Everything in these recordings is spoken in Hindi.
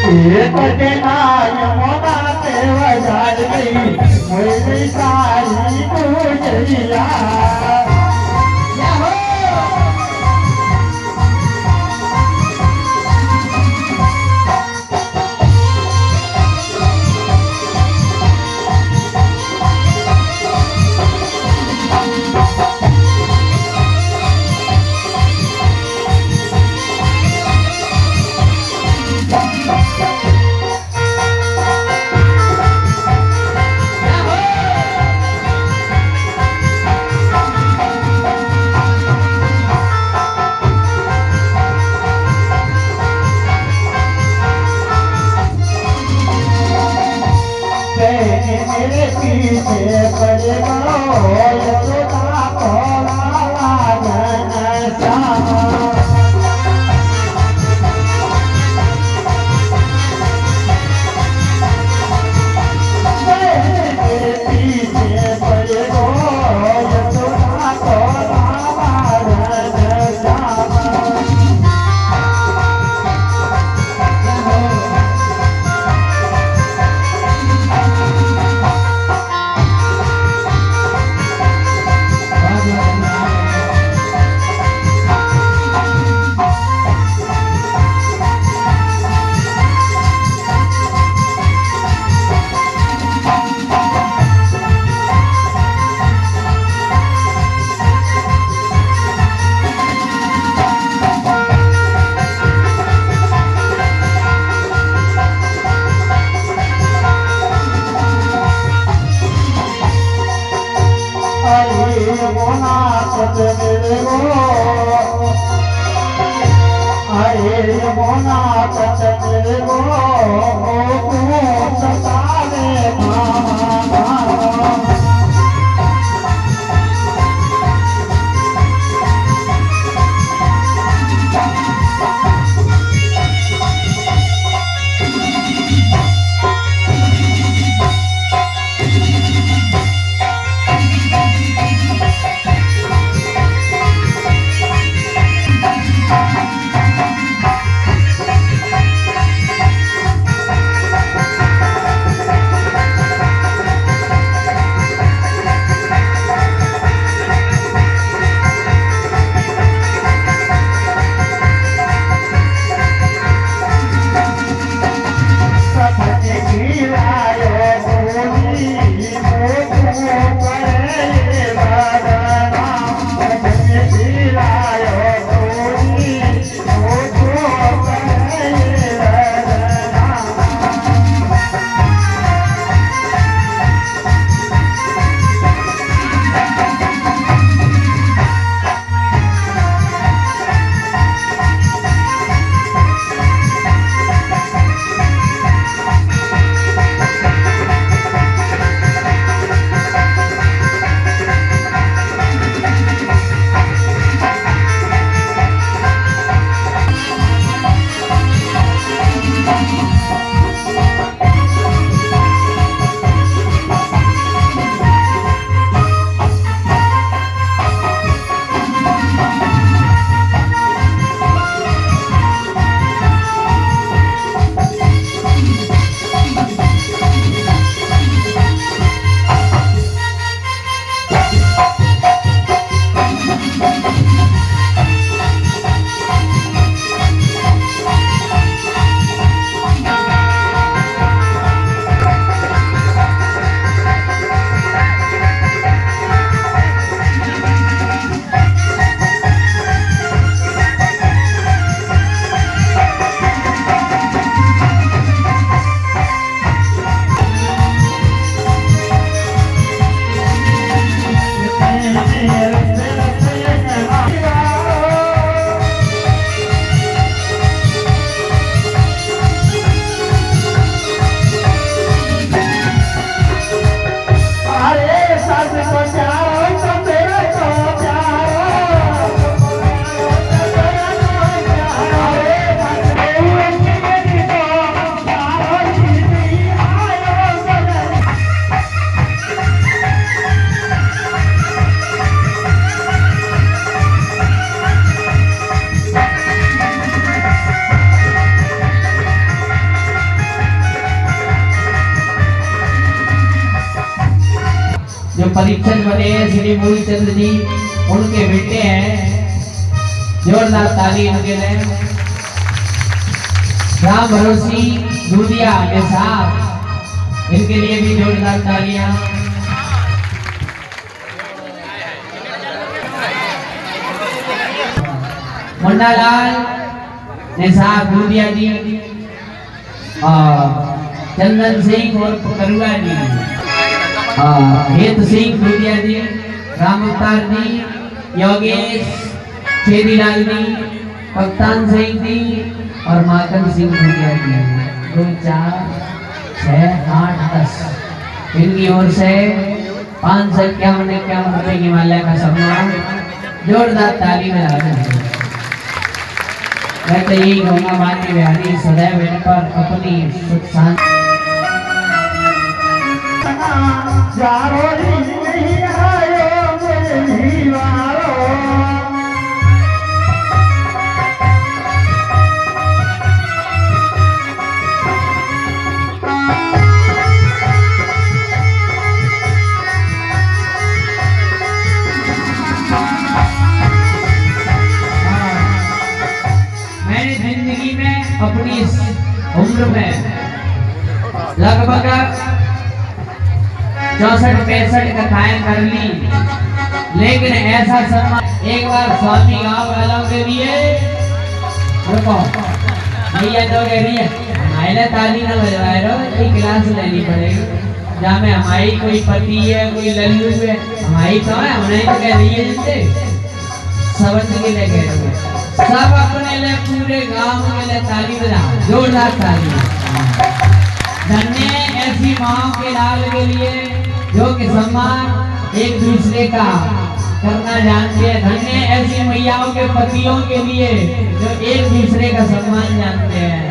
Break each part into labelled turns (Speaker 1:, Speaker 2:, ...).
Speaker 1: एक देना यमुना देव जाल गई मोरी सारी गुजरिया मेरे पीछे पड़े यशोदा भोला घन श्याम मेरे पीछे पड़े यशोदा भोला घन श्याम अरे मोना चंद्र गो सतावे
Speaker 2: परीक्षक बने हैं श्री मूलचंद जी, उनके बेटे हैं। जोरदार ताली इनके लिए। राम भरोसी दूधिया के साथ, इनके लिए भी जोरदार तालियां। मुन्नालाल निसार दूधिया जी और चंदन सिंह और करुआ जी, हेत सिंह दूधिया जी, राम अवतार जी, योगेश छेदीलाल जी, कप्तान सिंह जी और माकन सिंह दूधिया जी। 2 4 6 8 10 इनकी ओर से 551 रुपए की माल्या का सम्मान। जोरदार ताली में हाजिर। मैं तो यही कहूँगा माननीय बिहारी सदैव इन पर अपनी सुख शांति अपनी उम्र में लगभग 64-65 कथाएं कर ली, लेकिन ऐसा सम्मान एक बार स्वामी गांव वालों के लिए भैया तो कह रही है हमारे ताली ना बजवाए रहो, एक क्लास लेनी पड़ेगी। जहाँ में हमारी कोई पति है, कोई लल्लू है, हमारी तो है, हमने तो कह रही है जिससे सबक के लिए कह रही है। सब अपने लिए पूरे गांव के लिए ताली बजा, जोरदार ताली। धन्य ऐसी माँ के लाल के लिए जो कि सम्मान एक दूसरे का करना जानते हैं। धन्य ऐसी मैयाओं के पतियों के लिए जो एक दूसरे का सम्मान जानते हैं।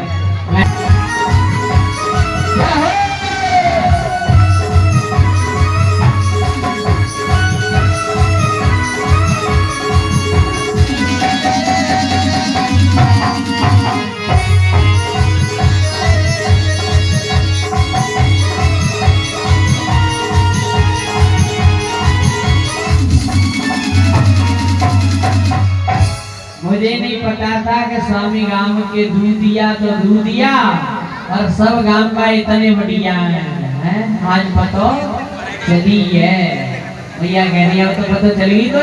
Speaker 2: मुझे नहीं पता था कि स्वामी गांव के दूधिया तो दूधिया और सब गांव का इतने बढ़िया है। आज पता चली है, भैया कह रही है तो पता चल गई तो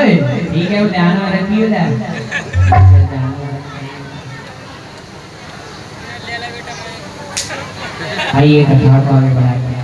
Speaker 2: ठीक है, वो ध्यान में रखी हो आइए कथा को आगे बढ़ाते हैं।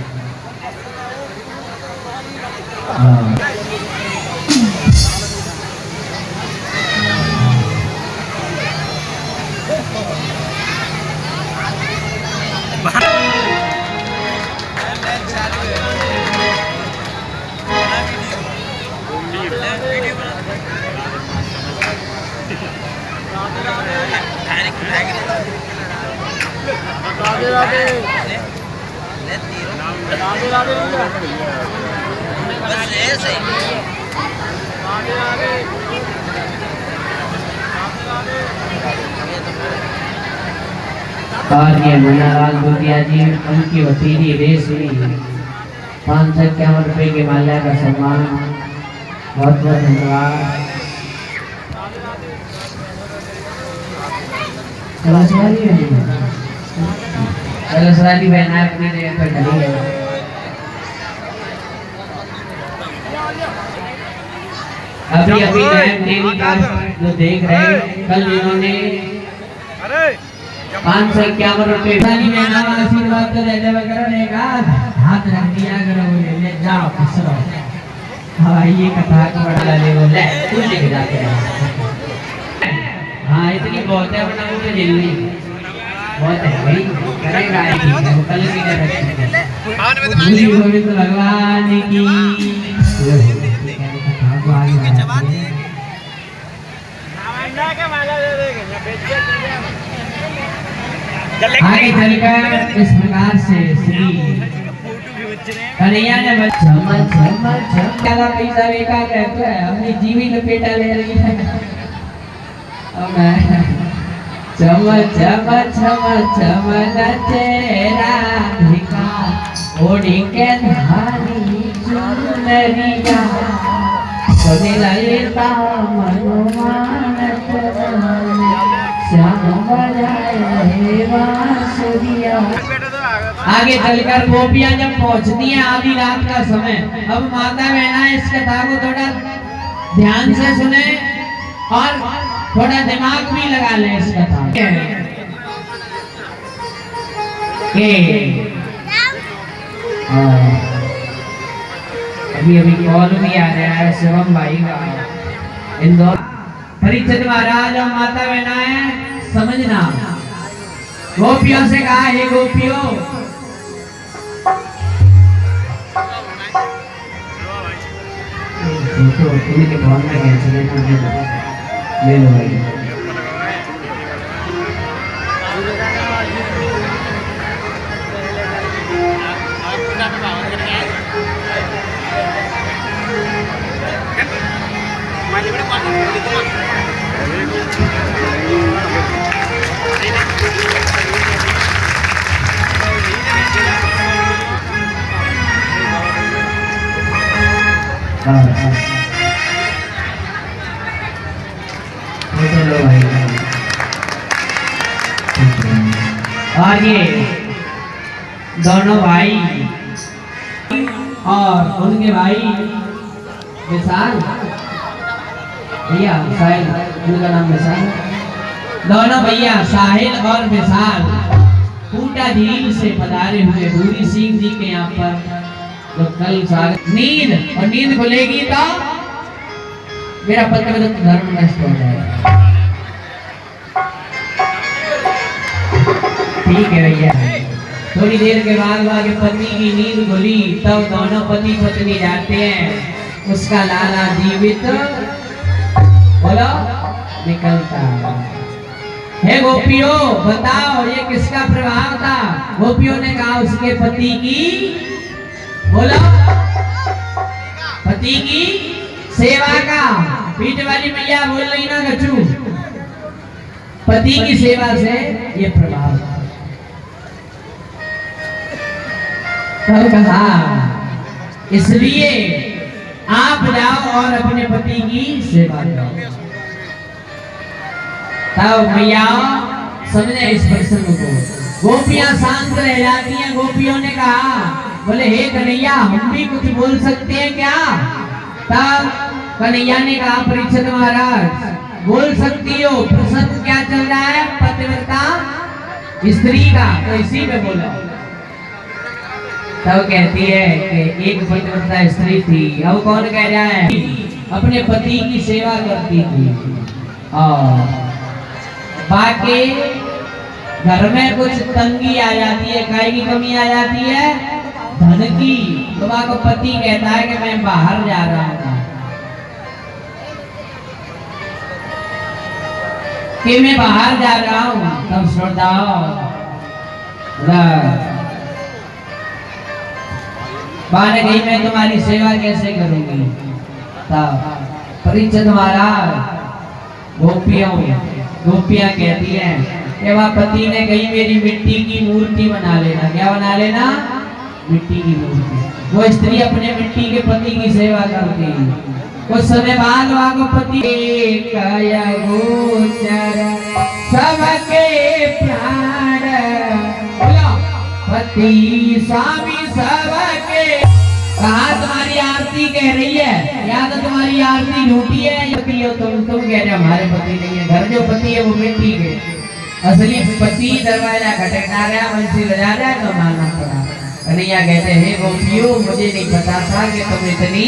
Speaker 2: और ये मुन्नालाल दूधिया जी, उनकी भतीजी रेशमी 551 रुपए की माल्या का सम्मान। बहुत बहुत धन्यवाद। सराली बहन अपनी जगह पर खड़ी है। अभी अभी टेलीकास्ट जो देख रहे हैं, कल इन्होंने 551 रुपए आशीर्वाद तो रहते वगैरह हाथ रख दिया करो, ले जाओ खुसरो। हाँ ये कथा को बढ़ा ले बोले तू लेके जाते हैं। हाँ इतनी बहुत है, अपना मुझे जल्दी बहुत है भाई, करेगा वो कल की तरह गोविंद भगवान की आगे चलकर इस प्रकार से श्री कन्हैया ने ज्यादा पैसा बेकार रहता है, अपनी जीवी लपेटा ले रही है। चमक चमक चमक चमक चेहरा धिका ओढ़ी के धानी चुनरिया
Speaker 1: का मनमानत नामे, श्याम बजाए हे बांसुरिया।
Speaker 2: आगे चलकर गोपियां जब पहुंचती हैं आधी रात का समय, अब माता बहना इस कथा को थोड़ा ध्यान से सुने और थोड़ा दिमाग भी लगा लें इस कथा के। अभी अभी कॉल भी आ रहा है शिवम भाई का इंदौर। परीक्षित महाराज और माता बहना है समझना, गोपियों से कहा हे गोपियों, तो इनके फोन में कैंसिल ले लो भाई। चलो भाई, और ये दोनों भाई और उनके भाई विशाल भैया, साहिल उनका नाम विशाल, दोनों भैया साहिल और विशाल पूटा झील से पधारे हुए भूरी सिंह जी के यहाँ पर। तो कल स्वागत, नींद और नींद खुलेगी तो मेरा पत्र धर्म नष्ट हो जाएगा। ठीक है भैया। थोड़ी देर के बाद वहां पत्नी की नींद खुली, तब दोनों पति पत्नी जाते हैं, उसका लाला जीवित बोलो निकलता है। गोपियों बताओ ये किसका प्रभाव था? गोपियों ने कहा उसके पति की, बोलो पति की सेवा का। पीठ वाली मैया बोल रही ना गच्चू, पति की सेवा से ये प्रभाव। तब कहा इसलिए आप जाओ और अपने पति की सेवा करो। तब मैया समझे इस प्रसंग को, गोपियां शांत रह जाती हैं। गोपियों ने कहा बोले हे कन्हैया हम भी कुछ बोल सकते हैं क्या? तब कन्हैया ने कहा परीक्षित महाराज बोल सकती हो, प्रसंग क्या चल रहा है? पतिव्रता स्त्री का, तो इसी में बोलो। तब कहती है कि एक पतिव्रता स्त्री थी, अब कौन कह रहा है? अपने पति की सेवा करती थी और बाकी घर में कुछ तंगी आ जाती है, काय की कमी आ जाती है, धन की। तो को पति कहता है कि मैं बाहर जा रहा हूँ, कि मैं बाहर जा रहा हूँ। तब श्रोताओ बाहर गई, मैं तुम्हारी सेवा कैसे करूंगी? तब परीक्षित महाराज गोपियां कहती हैं कि वह पति ने कही मेरी मिट्टी की मूर्ति बना लेना। क्या बना लेना? मिट्टी की मूर्ति। वो स्त्री अपने मिट्टी के पति की सेवा करती। कुछ समय बाद वहां को पति काया गोचर सबके प्राण, बोलो पति स्वामी सबके। कहा तुम्हारी आरती कह रही है, या तो तुम्हारी आरती झूठी है, या तुम कह रहे हमारे पति नहीं है। घर जो पति है वो मिट्टी के, असली पति दरवाजा खटखटा रहा, बंसी बजा रहा है, तो मानना पड़ा। कन्हैया कहते हैं गोपियों मुझे नहीं पता था कि तुम इतनी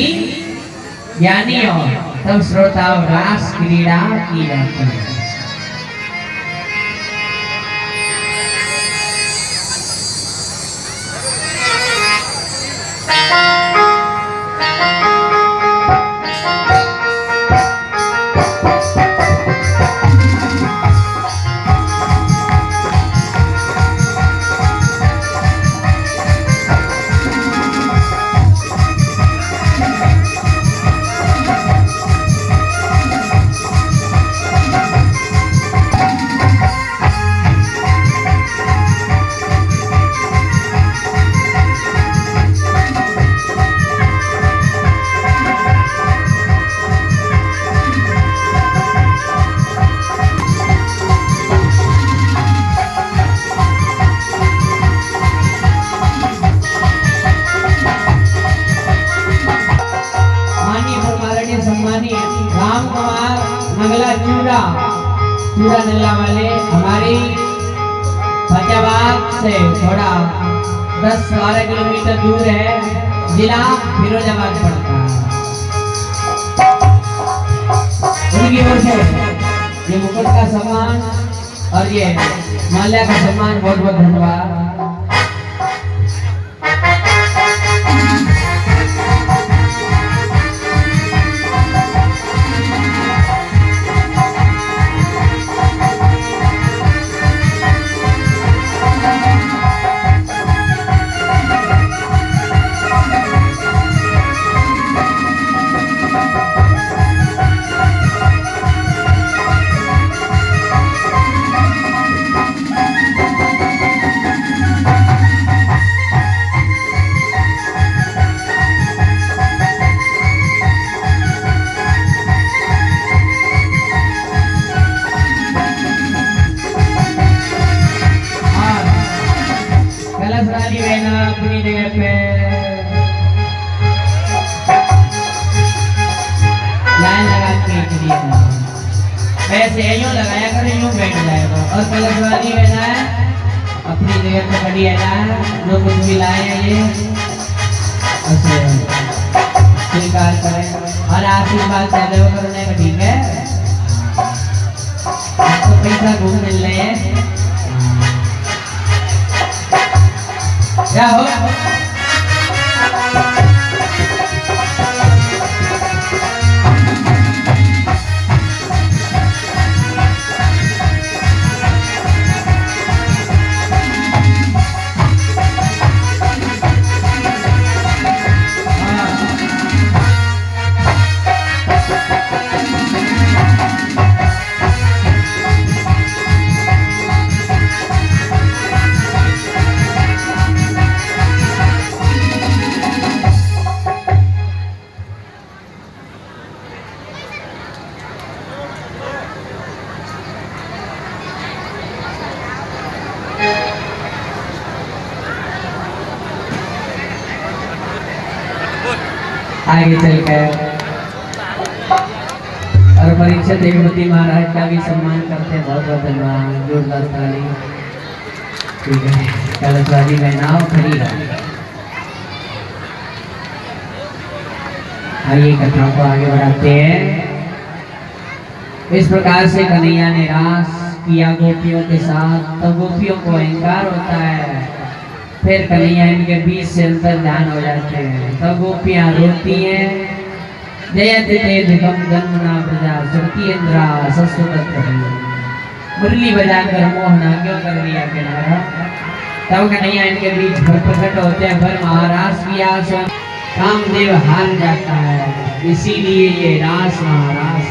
Speaker 2: ज्ञानी हो। तब श्रोताओं रास क्रीड़ा की जाती है। चूड़ा चूड़ा नल्ला वाले हमारी फतेहाबाद से थोड़ा 10-12 किलोमीटर दूर है, जिला फिरोजाबाद पड़ता है। उनकी ओर से ये मुकुट का सम्मान और ये माल्या का सम्मान बहुत बहुत धन्यवाद। अपनी जगह पे लाइन लगा के ऐसे यूं लगाया करें, यूं बैठ जाएगा। और कलश वाली रहना है अपनी जगह पे खड़ी है ना, जो कुछ भी लाए हैं ये स्वीकार करें और आशीर्वाद चाहे वो करने का, ठीक है। आपको पैसा घूम मिल रहे हैं क्या हो आगे चलकर और परीक्षा देवपति महाराज का भी सम्मान करते हैं। बहुत बहुत धन्यवाद, जोरदार ताली। ठीक है, कलशवादी बहनाओं खड़ी रहो। आइए कथा को आगे बढ़ाते हैं। इस प्रकार से कन्हैया ने रास किया गोपियों के साथ, तब गोपियों को अहंकार होता है, फिर कन्हैया इनके बीच से अंतर ध्यान हो जाते हैं। तब गोपियां रोती हैं, जयति ते दिगम जन्मना प्रजा शक्ति इंद्रा सस्वत मुरली बजाकर मोहना क्यों कर दिया किनारा। तब कन्हैया इनके बीच भर प्रकट होते हैं, भर महाराज किया स्वयं कामदेव हार जाता है, इसीलिए ये रास महारास।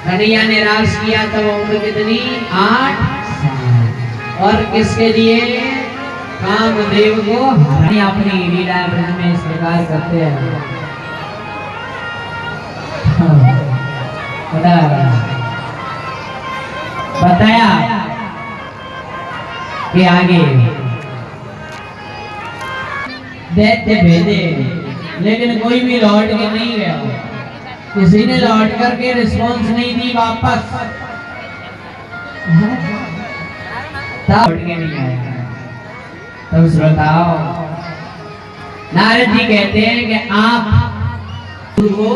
Speaker 2: कन्हैया ने रास किया तब उम्र कितनी 8 साल, और किसके लिए कामदेव को हराने। अपनी लीला ब्रज में इस प्रकार करते हैं। बताया कि आगे दैत्य भेजे, लेकिन कोई भी लौट के नहीं गया। किसी ने लौट करके रिस्पॉन्स नहीं दी वापस, लौट के नहीं आया। तब श्रोताओ नारद जी कहते हैं कि आप को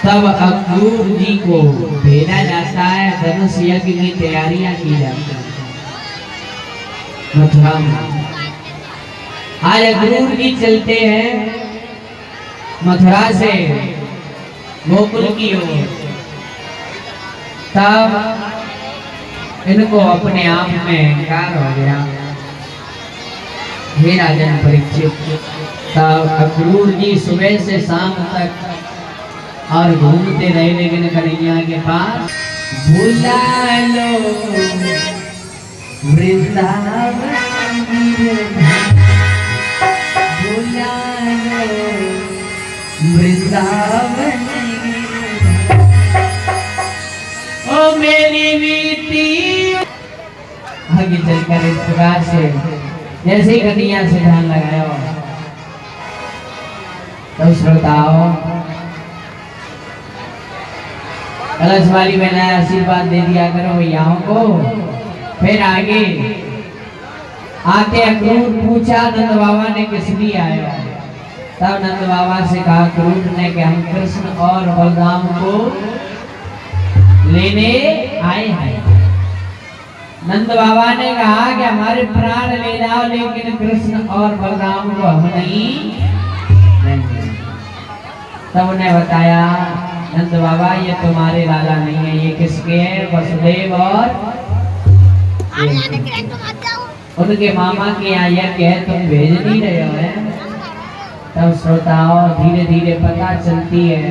Speaker 2: तब अक्रूर जी को भेजा जाता है, धनुष यज्ञ की तैयारियां की जाती है मथुरा में। आज अक्रूर जी चलते हैं मथुरा से गोकुल की ओर, तब इनको अपने आप में अहंकार हो गया। हे राजन परीक्षित, तब अक्रूर जी सुबह से शाम तक और घूमते रहे, लेकिन कन्हैया के पास बुला लो वृंदावन, बुला लो वृंदावन, ओ मेरी बेटी। आगे चलकर इस प्रकार से जैसे ही कन्हैया से ध्यान लगाया, तो श्रोताओं कलश वाली मैंने आशीर्वाद दे दिया करो भैयाओं को। फिर आगे आते अक्रूर पूछा नंद बाबा ने किस लिए आया। तब नंद बाबा से कहा अक्रूर ने कि हम कृष्ण और बलराम को लेने आए हैं। नंद बाबा ने कहा कि हमारे प्राण ले जाओ लेकिन कृष्ण और बलराम को हम नहीं। तब उन्हें बताया नंद बाबा ये तुम्हारे लाला नहीं है, ये किसके हैं? वसुदेव और उनके मामा के यहाँ यह कह तुम भेज नहीं रहे हो है। तब श्रोताओं धीरे धीरे पता चलती है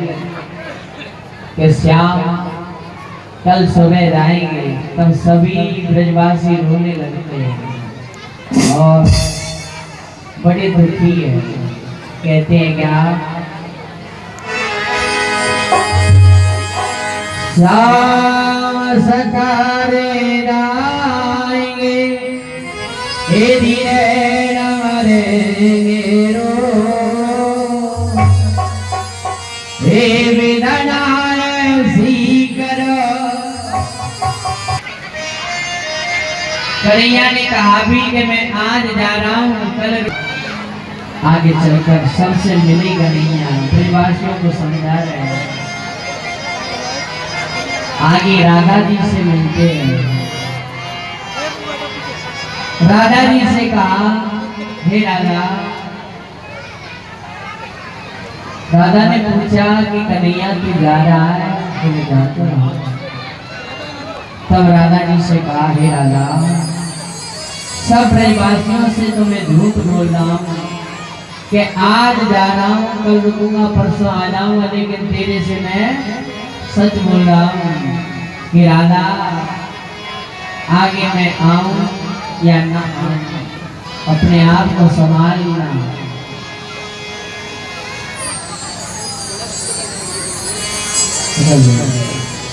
Speaker 2: कि श्याम कल सुबह जाएंगे। तब सभी ब्रजवासी रोने लगते हैं और बड़े दुखी है। कहते हैं क्या श्याम सकारे आएंगे हे धीरे मरेंगे रो हे विदनाय सीकर। कन्हैया ने कहा भी कि मैं आज जा रहा हूँ, कल आगे चलकर सबसे मिलेगा नहीं। ब्रजवासियों को समझा रहे हैं। आगे राधा जी से मिलते हैं। राधा जी से कहा हे राधा। राधा ने पूछा कि कन्हैया तू जा रहा है? तो मैं जाता हूं। तब राधा जी से कहा हे राधा सब ब्रजवासियों से तो मैं झूठ बोल रहा हूँ कि आज जा रहा हूँ, कल रुकूंगा, परसों आ जाऊंगा, लेकिन तेरे से मैं सच बोल रहा हूँ कि राधा आगे मैं आऊं या ना आऊं, अपने आप को संभालना।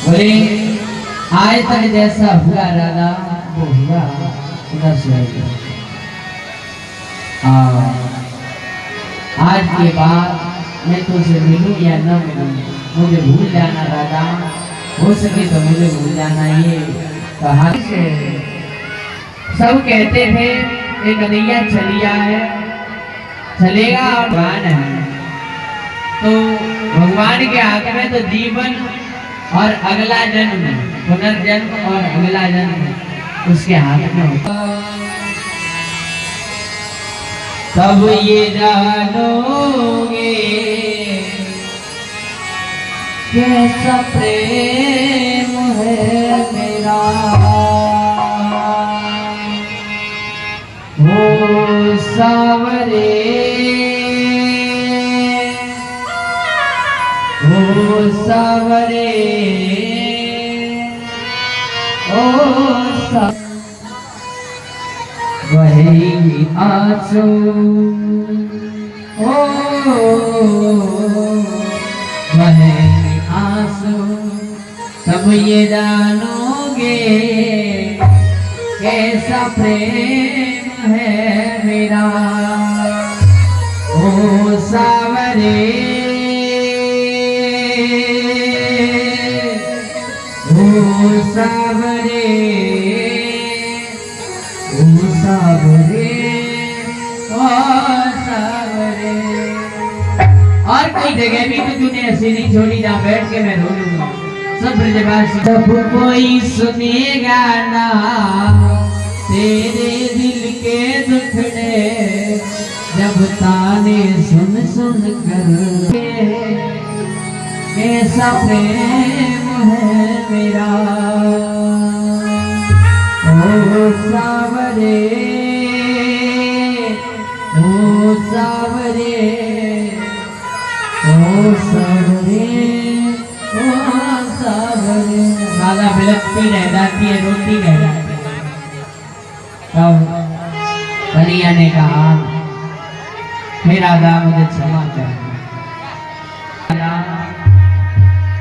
Speaker 2: बोले आज तक जैसा हुआ राधा वो हुआ, उधर से आज के बाद मैं तुझसे मिलूं या न मिलूं, मुझे भूल जाना राधा, हो सके तो मुझे भूल जाना। ये कहा सब कहते थे कि कन्हैया चलिया है, चलेगा और भगवान है, तो भगवान के हाथ में तो जीवन और अगला जन्म, पुनर्जन्म और अगला जन्म उसके हाथ में होता। तब ये जानोगे कैसा प्रेम है मेरा, ओ सावरे ओ सावरे ओ वही आंसू ओ वही आंसू तब ये जानोगे कैसा प्रेम है मेरा, ओ सावरे ओ सावरे ओ सावरे ओ सावरे। और कोई जगह भी तो तूने ऐसी नहीं छोड़ी जहाँ बैठ के मैं रो लूंगा। सब ब्रजवासी सब कोई सुनेगा ना तेरे दिल के दुखड़े, जब ताने सुन सुन कर कैसा प्रेम है मेरा, ओ सावरे ओ सावरे ओ सावरे ओ सावरे। राधा बिलखती रह जाती है, रोती रह जाती है। तब कन्हैया ने कहा हे राधा मुझे क्षमा कर।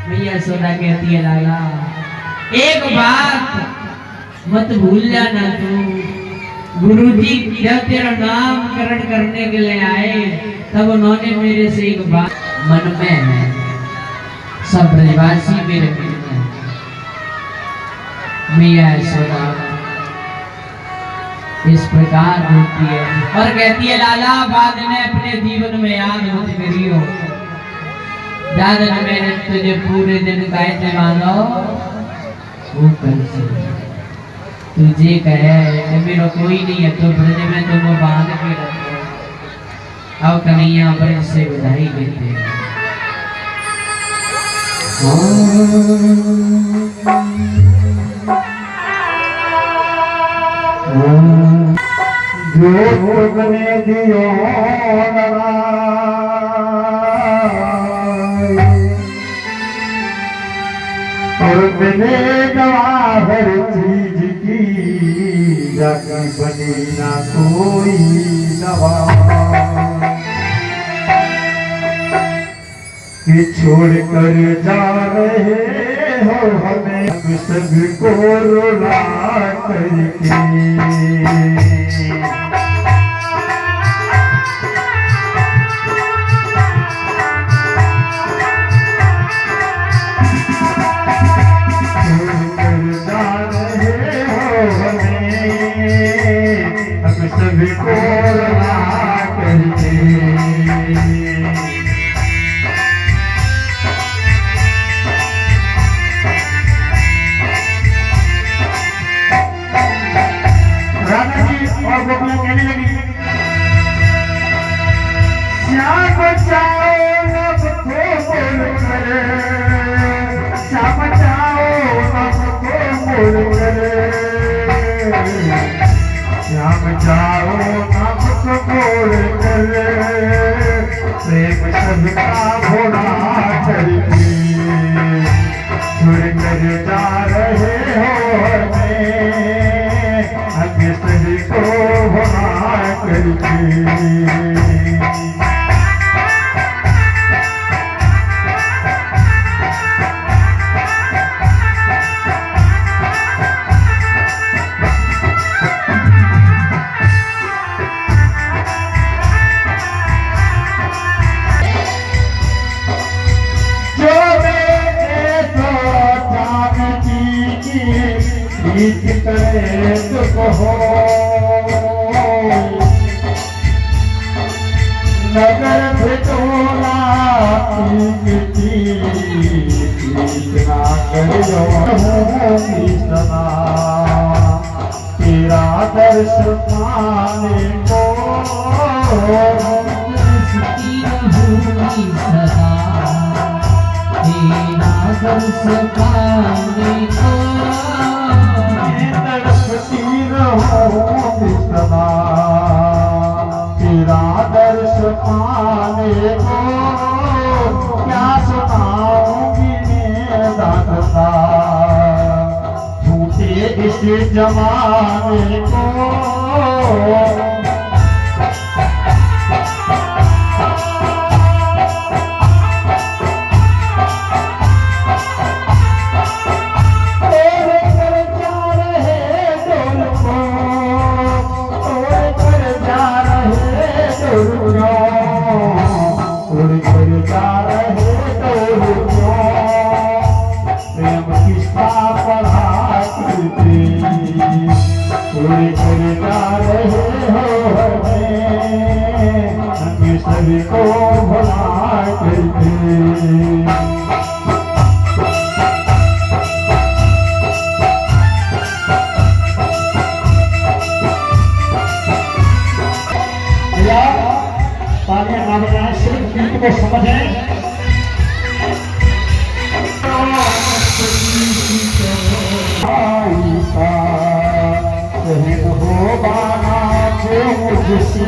Speaker 2: मैया सोदा कहती है लाला एक बात मत भूल जाना, तू गुरुजी जब तेरा नामकरण करने के लिए आए तब उन्होंने मेरे से एक बात मन में है। सब ब्रजवासी मेरे मैया यशोदा इस प्रकार बोलती है और कहती है, लाला बाद ने अपने जीवन में याद मत करियो, दादन मैंने तुझे पूरे दिन गायते मानो वो कल से तुझे कहे मेरा कोई नहीं है तो ब्रज में तुम बांध के रखो। अब कन्हैया ब्रज से विदाई लेते हैं।
Speaker 3: जो बने दियो और मिले हर चीज की, जाके बनी ना कोई दवा कि छोड़ कर जा रहे हो हमें सबको रुला करके। सभी को रुला करके राधा जी और गोपियां कहने लगी, श्याम बचाओ नभ को मोड़ कर, श्याम बचाओ नभ को मोड़ कर, श्याम जाओ नभ को मोड़ कर, प्रेम सबका भोला करके छोड़ कर जा रहे हो हमें, आगे सभी को भोला करके। नगर भिटोला सदा तेरा दर्श पाने को,
Speaker 2: सदा तेरा दर्श पाने को,
Speaker 3: तड़पती रहूंगी सदा तेरा दर्श पाने को। क्या सुनाऊंगी मैं दाता झूठे इस जमाने को, सभी को भुला करके। सिर्फ गीत को समझें, हो बाना जो मुझसे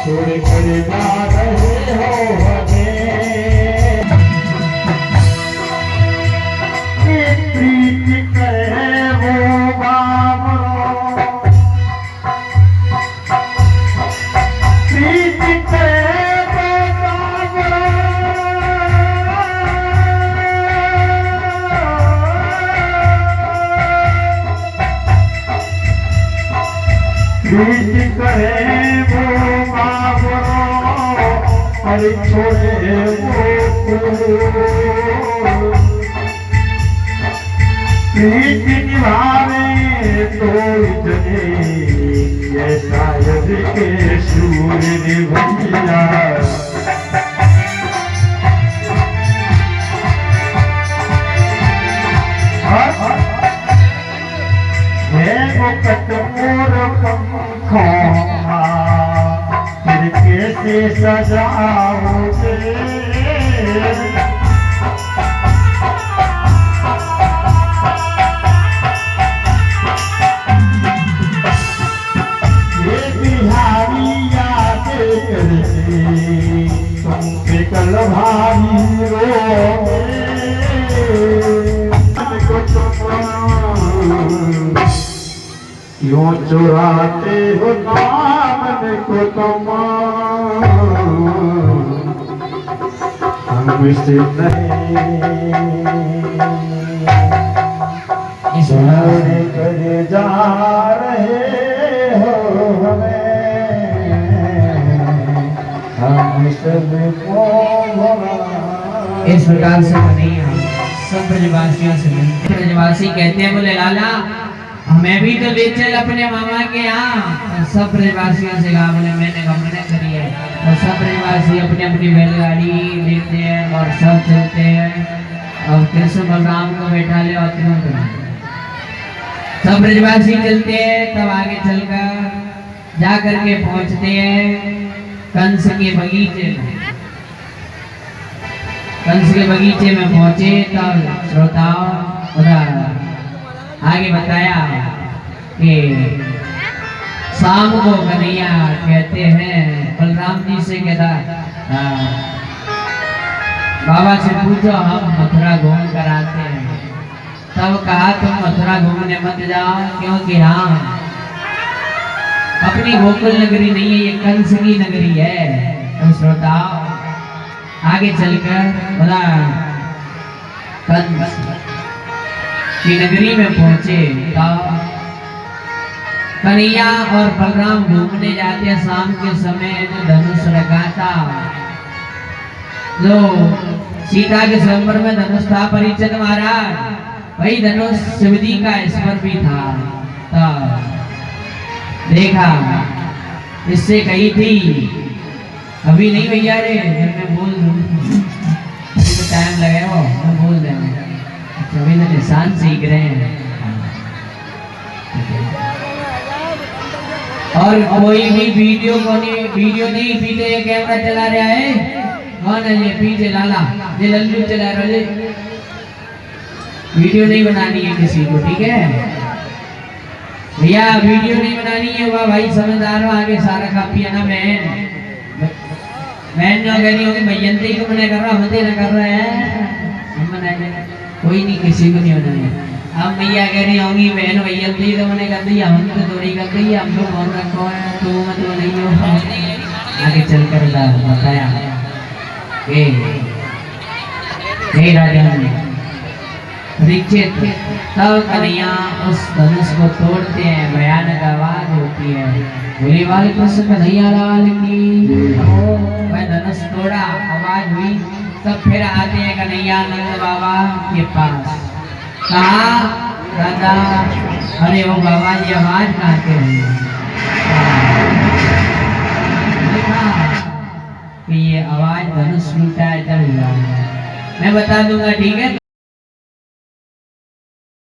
Speaker 3: छोड़ कर जा रहे हो हमें। प्रीत करे वो बाबरो, प्रीत करे वो बाबरो, प्रीत करे वो बाबरो, अरे छोड़े वो प्रीत निभावे तो इतने ये शायद के सूर निभैया। है मुकट मोर पंखों फिर कैसे सजाओगे, कल भारी रो क्यों चुराते हो दामन को तुम, हमसे नहीं छोड़ कर जा रहे हो हमें, हम सबको
Speaker 2: इस प्रकार से कन्हैया सब ब्रजवासियों से मिलते। ब्रजवासी कहते हैं बोले लाला हमें भी तो ले चल अपने मामा के यहाँ। सब ब्रजवासियों से कहा बोले मैंने गमने करी है। और सब ब्रजवासी अपनी अपनी बैलगाड़ी लेते हैं और सब चलते हैं और कृष्ण बलराम को बैठा ले और सब ब्रजवासी चलते हैं। तब आगे चलकर जा करके पहुंचते हैं कंस के बगीचे में। कंस के बगीचे में पहुंचे तब श्रोताओं आगे बताया कि शाम को कन्हैया कहते हैं बलराम जी से कहता बाबा से पूछो हम मथुरा घूम कर आते हैं। तब कहा तुम मथुरा घूमने मत जाओ क्योंकि हम अपनी गोकुल नगरी नहीं है, ये कंस की नगरी है। तो श्रोताओ आगे चलकर बोला कंस की नगरी में पहुंचे। तो कन्हैया और बलराम घूमने जाते हैं शाम के समय। जो धनुष रखा था जो सीता के स्वयंवर में धनुष था परिचय महाराज वही धनुष शिवजी का इस पर भी था। तो देखा इससे कही थी अभी नहीं भैया रे मैं बोल दूं अभी तो टाइम लगेगा मैं बोल देंगे। अभी तो निशान सीख रहे हैं। और कोई भी वीडियो नहीं पीछे ये कैमरा चला रहा है कौन है ये पीछे लाला ये लल्लू चला रहा है। वीडियो नहीं बनानी है किसी को ठीक है भैया वीडियो नहीं बनानी है। वाह भाई समझदार हो आगे सारा काफी है ना। मैं जो कह रही हूँ भैयंती को मैंने कर रहा होते ना कर रहा है कोई नहीं किसी को नहीं बनानी। अब भैया कह रही होंगी बहन भैयंती तो मैंने कर दी हम तो थोड़ी कर दी हम तो कौन रखो है तो मत नहीं हो। आगे चलकर बताया राजा दीक्षित तब कन्हैया उस धनुष को तोड़ते हैं। भयानक आवाज होती है बोली वाले कृष्ण कन्हैया लाल की। वह धनुष तोड़ा आवाज हुई तब फिर आते हैं कन्हैया नंद बाबा के पास। कहा दादा अरे वो बाबा ये आवाज कहाँ के रही कि ये आवाज धनुष लूटा है। मैं बता दूंगा ठीक है।